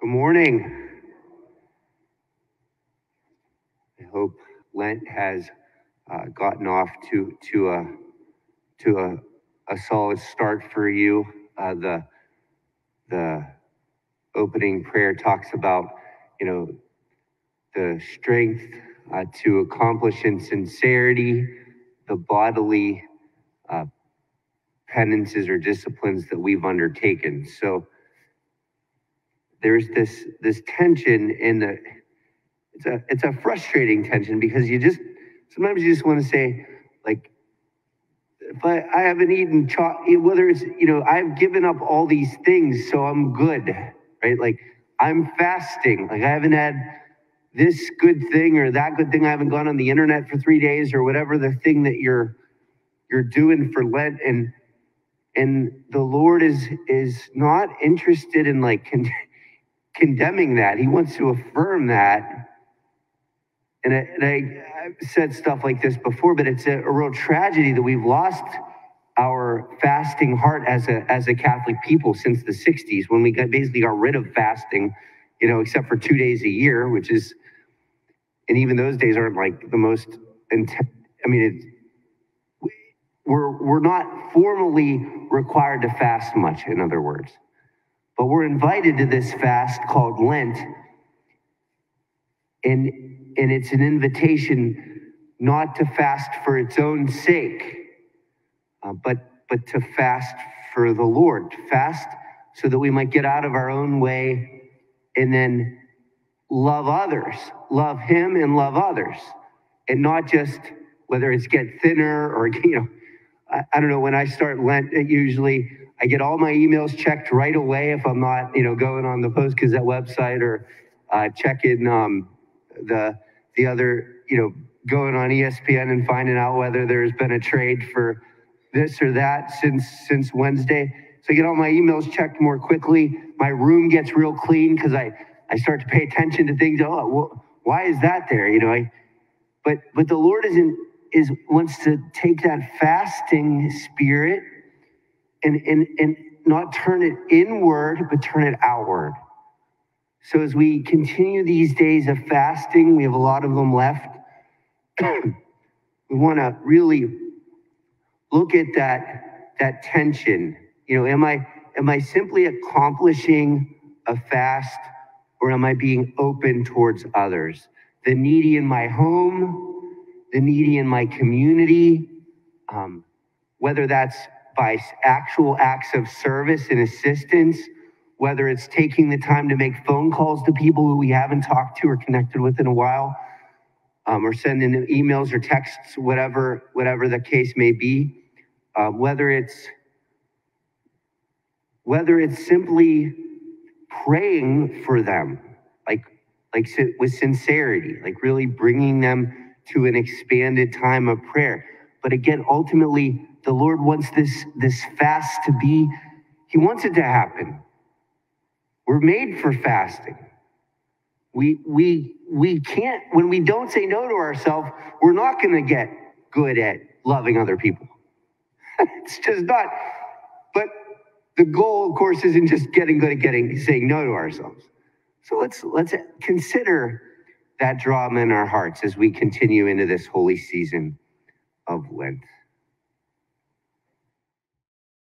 Good morning. I hope Lent has gotten off to a solid start for you. The opening prayer talks about the strength to accomplish in sincerity the bodily penances or disciplines that we've undertaken. So there's this tension in the it's a frustrating tension because sometimes you just want to say, like, if I haven't eaten whether it's, I've given up all these things, so I'm good, right? Like, I'm fasting, like I haven't had this good thing or that good thing. I haven't gone on the internet for 3 days or whatever the thing that you're doing for Lent. And the Lord is not interested in condemning that. He wants to affirm that. And I've said stuff like this before, but it's a real tragedy that we've lost our fasting heart as a Catholic people since the 60s, when we basically got rid of fasting, except for 2 days a year, and even those days aren't like the most intense. I mean, we're not formally required to fast much, in other words, but we're invited to this fast called Lent, and it's an invitation not to fast for its own sake, but to fast for the Lord, to fast so that we might get out of our own way and then love others, love Him and love others, and not just whether it's get thinner or, I don't know, when I start Lent, usually I get all my emails checked right away if I'm not, going on the Post Gazette website or checking the other, going on ESPN and finding out whether there's been a trade for this or that since Wednesday. So I get all my emails checked more quickly. My room gets real clean because I start to pay attention to things. Oh, well, why is that there? But the Lord wants to take that fasting spirit and not turn it inward, but turn it outward. So as we continue these days of fasting, we have a lot of them left. We want to really look at that tension. Am I simply accomplishing a fast, or am I being open towards others? The needy in my home, the needy in my community, whether that's by actual acts of service and assistance, whether it's taking the time to make phone calls to people who we haven't talked to or connected with in a while, or sending them emails or texts, whatever the case may be, whether it's simply praying for them, like with sincerity, like really bringing them to an expanded time of prayer. But again, ultimately, the Lord wants this fast to be, He wants it to happen. We're made for fasting. We can't, when we don't say no to ourselves, we're not going to get good at loving other people. It's just not. But the goal, of course, isn't just getting good at saying no to ourselves. So let's consider that drama in our hearts as we continue into this holy season of Lent.